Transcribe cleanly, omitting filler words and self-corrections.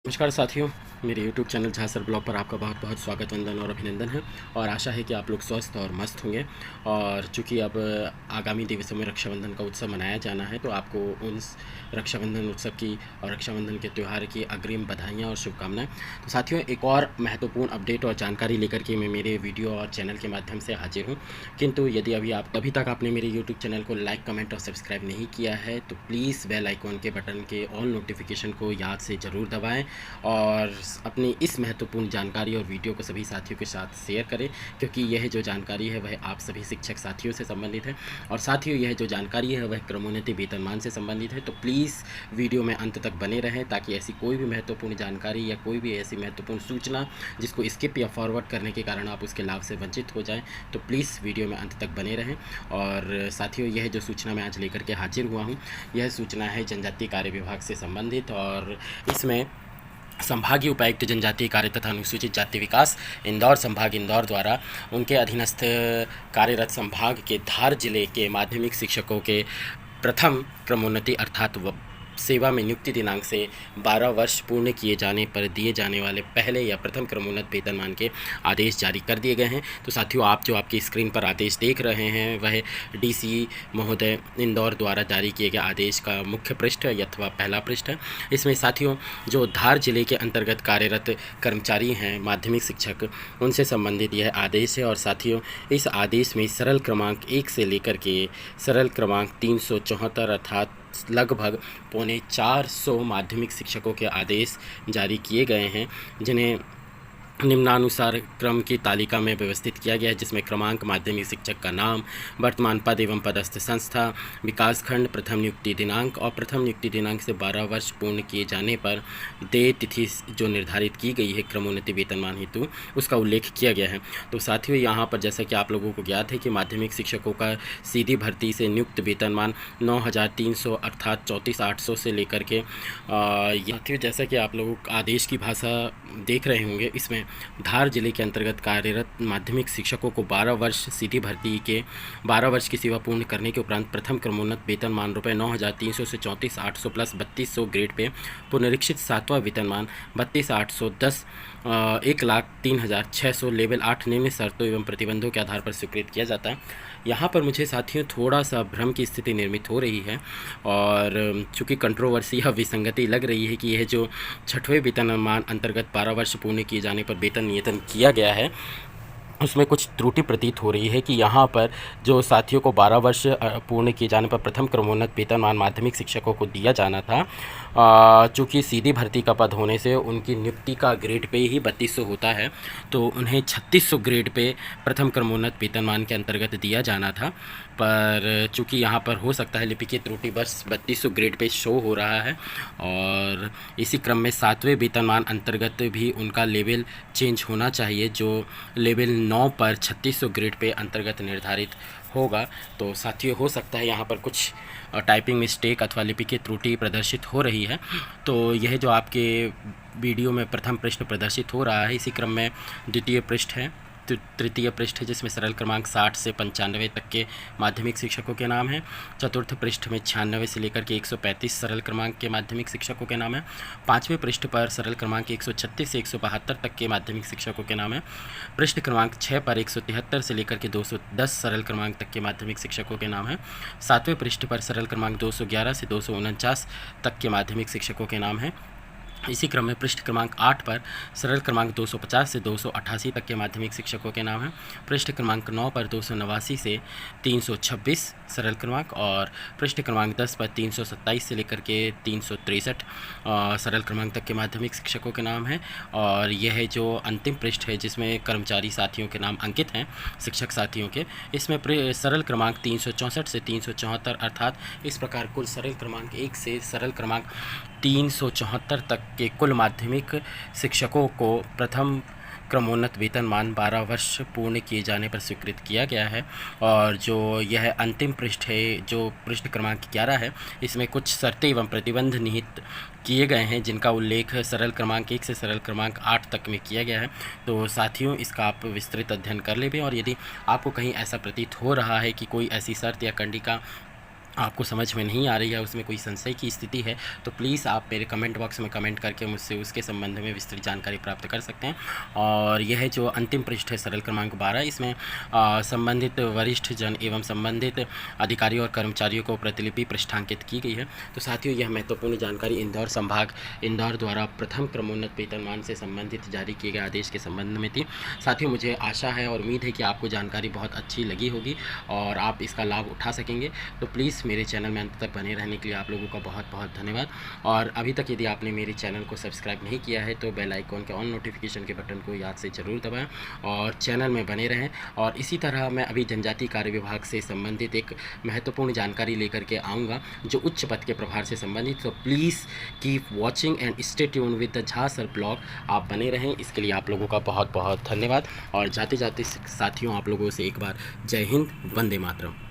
नमस्कार साथियों, मेरे YouTube चैनल झांसर ब्लॉग पर आपका बहुत बहुत स्वागत, वंदन और अभिनंदन है। और आशा है कि आप लोग स्वस्थ और मस्त होंगे। और चूँकि अब आगामी दिवसों में रक्षाबंधन का उत्सव मनाया जाना है, तो आपको उन रक्षाबंधन उत्सव की और रक्षाबंधन के त्यौहार की अग्रिम बधाइयाँ और शुभकामनाएं। तो साथियों, एक और महत्वपूर्ण अपडेट और जानकारी लेकर के मैं मेरे वीडियो और चैनल के माध्यम से हाजिर हूँ। किंतु यदि अभी तक आपने मेरे YouTube चैनल को लाइक, कमेंट और सब्सक्राइब नहीं किया है, तो प्लीज़ बेल आइकॉन के बटन के ऑल नोटिफिकेशन को याद से ज़रूर दबाएँ और अपनी इस महत्वपूर्ण जानकारी और वीडियो को सभी साथियों के साथ शेयर करें, क्योंकि यह जो जानकारी है वह आप सभी शिक्षक साथियों से संबंधित है। और साथियों, यह जो जानकारी है वह क्रमोन्नति वेतनमान से संबंधित है। तो प्लीज़ वीडियो में अंत तक बने रहें, ताकि ऐसी कोई भी महत्वपूर्ण जानकारी या कोई भी ऐसी महत्वपूर्ण सूचना जिसको स्किप या फॉरवर्ड करने के कारण आप उसके लाभ से वंचित हो जाएं, तो प्लीज़ वीडियो में अंत तक बने रहें। और साथियों, यह जो सूचना मैं आज लेकर के हाजिर हुआ हूँ, यह सूचना है जनजातीय कार्य विभाग से संबंधित। और इसमें संभागीय उपायुक्त जनजातीय कार्य तथा अनुसूचित जाति विकास इंदौर संभाग इंदौर द्वारा उनके अधीनस्थ कार्यरत संभाग के धार जिले के माध्यमिक शिक्षकों के प्रथम क्रमोन्नति अर्थात सेवा में नियुक्ति दिनांक से 12 वर्ष पूर्ण किए जाने पर दिए जाने वाले पहले या प्रथम क्रमोन्नत वेतनमान के आदेश जारी कर दिए गए हैं। तो साथियों, आप जो आपकी स्क्रीन पर आदेश देख रहे हैं वह डीसी महोदय इंदौर द्वारा जारी किए गए आदेश का मुख्य पृष्ठ अथवा पहला पृष्ठ है। इसमें साथियों, जो धार जिले के अंतर्गत कार्यरत कर्मचारी हैं माध्यमिक शिक्षक, उनसे संबंधित यह आदेश है। और साथियों, इस आदेश में सरल क्रमांक 1 से लेकर के सरल क्रमांक 374 अर्थात लगभग 450 माध्यमिक शिक्षकों के आदेश जारी किए गए हैं, जिन्हें निम्नानुसार क्रम की तालिका में व्यवस्थित किया गया है, जिसमें क्रमांक, माध्यमिक शिक्षक का नाम, वर्तमान पद एवं पदस्थ संस्था, विकासखंड, प्रथम नियुक्ति दिनांक और प्रथम नियुक्ति दिनांक से 12 वर्ष पूर्ण किए जाने पर देय तिथि जो निर्धारित की गई है क्रमोन्नति वेतनमान हेतु, उसका उल्लेख किया गया है। तो साथियों, यहाँ पर जैसा कि आप लोगों को ज्ञात है कि माध्यमिक शिक्षकों का सीधी भर्ती से नियुक्त वेतनमान 9,300 अर्थात 34,800 से लेकर के साथियों, जैसा कि आप लोग आदेश की भाषा देख रहे होंगे, इसमें धार जिले के अंतर्गत कार्यरत माध्यमिक शिक्षकों को 12 वर्ष सीधी भर्ती के 12 वर्ष की सेवा पूर्ण करने के उपरांत प्रथम क्रमोन्नत वेतनमान रुपये 9,300 से 34,800 प्लस 3,200 ग्रेड पे पुनरीक्षित सातवां वेतनमान 32,810 1,03,600 लेवल 8 निम्न शर्तों एवं प्रतिबंधों के आधार पर स्वीकृत किया जाता है। यहाँ पर मुझे साथियों थोड़ा सा भ्रम की स्थिति निर्मित हो रही है, और चूँकि कंट्रोवर्सी या विसंगति लग रही है कि यह जो छठवें वेतनमान अंतर्गत 12 वर्ष पूर्ण किए जाने पर वेतन नियतन किया गया है, उसमें कुछ त्रुटि प्रतीत हो रही है कि यहाँ पर जो साथियों को 12 वर्ष पूर्ण किए जाने पर प्रथम क्रमोन्नत वेतनमान माध्यमिक शिक्षकों को दिया जाना था, चूँकि सीधी भर्ती का पद होने से उनकी नियुक्ति का ग्रेड पे ही 3200 होता है, तो उन्हें 3600 ग्रेड पे प्रथम क्रमोन्नत वेतनमान के अंतर्गत दिया जाना था। पर चूँकि यहाँ पर हो सकता है लिपि की त्रुटि, बस 3200 ग्रेड पे शो हो रहा है। और इसी क्रम में सातवें वेतनमान अंतर्गत भी उनका लेवल चेंज होना चाहिए, जो लेवल 9 पर 3600 ग्रेड पे अंतर्गत निर्धारित होगा। तो साथियों, हो सकता है यहाँ पर कुछ टाइपिंग मिस्टेक अथवा लिपि की त्रुटि प्रदर्शित हो रही है। तो यह जो आपके वीडियो में प्रथम पृष्ठ प्रदर्शित हो रहा है, इसी क्रम में द्वितीय पृष्ठ है, तृतीय पृष्ठ है, जिसमें सरल क्रमांक 60 से 95 तक के माध्यमिक शिक्षकों के नाम हैं। चतुर्थ पृष्ठ में 96 से लेकर के 135 सरल क्रमांक के माध्यमिक शिक्षकों के नाम हैं। पाँचवें पृष्ठ पर सरल क्रमांक 136 से 172 तक के माध्यमिक शिक्षकों के नाम हैं। पृष्ठ क्रमांक 6 पर 173 से लेकर के 210 सरल क्रमांक तक के माध्यमिक शिक्षकों के नाम हैं। सातवें पृष्ठ पर सरल क्रमांक 211 से 249 तक के माध्यमिक शिक्षकों के नाम हैं। इसी क्रम में पृष्ठ क्रमांक 8 पर सरल क्रमांक 250 से 288 तक के माध्यमिक शिक्षकों के नाम हैं। पृष्ठ क्रमांक 9 पर 289 से 326 सरल क्रमांक, और पृष्ठ क्रमांक 10 पर 327 से लेकर के 363 सरल क्रमांक तक के माध्यमिक शिक्षकों के नाम हैं। और यह जो अंतिम पृष्ठ है, जिसमें कर्मचारी साथियों के नाम अंकित हैं, शिक्षक साथियों के, इसमें सरल क्रमांक 364 से 374 अर्थात इस प्रकार कुल सरल क्रमांक 1 से सरल क्रमांक 374 तक के कुल माध्यमिक शिक्षकों को प्रथम क्रमोन्नत वेतनमान 12 वर्ष पूर्ण किए जाने पर स्वीकृत किया गया है। और जो यह अंतिम पृष्ठ है, जो पृष्ठ क्रमांक 11 है, इसमें कुछ शर्तें एवं प्रतिबंध निहित किए गए हैं, जिनका उल्लेख सरल क्रमांक 1 से सरल क्रमांक 8 तक में किया गया है। तो साथियों, इसका आप विस्तृत अध्ययन कर लें। और यदि आपको कहीं ऐसा प्रतीत हो रहा है कि कोई ऐसी शर्त या कंडिका आपको समझ में नहीं आ रही है, उसमें कोई संशय की स्थिति है, तो प्लीज़ आप मेरे कमेंट बॉक्स में कमेंट करके मुझसे उसके संबंध में विस्तृत जानकारी प्राप्त कर सकते हैं। और यह जो अंतिम पृष्ठ है सरल क्रमांक 12, इसमें संबंधित वरिष्ठ जन एवं संबंधित अधिकारियों और कर्मचारियों को प्रतिलिपि पृष्ठांकित की गई है। तो साथियों, यह महत्वपूर्ण जानकारी इंदौर संभाग इंदौर द्वारा प्रथम क्रमोन्नत वेतनमान से संबंधित जारी किए गए आदेश के संबंध में थी। साथियों, मुझे आशा है और उम्मीद है कि आपको जानकारी बहुत अच्छी लगी होगी और आप इसका लाभ उठा सकेंगे। तो प्लीज़ मेरे चैनल में अंत तक बने रहने के लिए आप लोगों का बहुत बहुत धन्यवाद। और अभी तक यदि आपने मेरे चैनल को सब्सक्राइब नहीं किया है तो बेल आइकॉन के ऑन नोटिफिकेशन के बटन को याद से ज़रूर दबाएं और चैनल में बने रहें। और इसी तरह मैं अभी जनजातीय कार्य विभाग से संबंधित एक महत्वपूर्ण जानकारी लेकर के आऊँगा जो उच्च पद के प्रभार से संबंधित। तो please keep watching and stay tune with the Jha sir blog. आप बने रहें, इसके लिए आप लोगों का बहुत बहुत धन्यवाद। और जाते जाते साथियों, आप लोगों से एक बार जय हिंद, वंदे मातरम।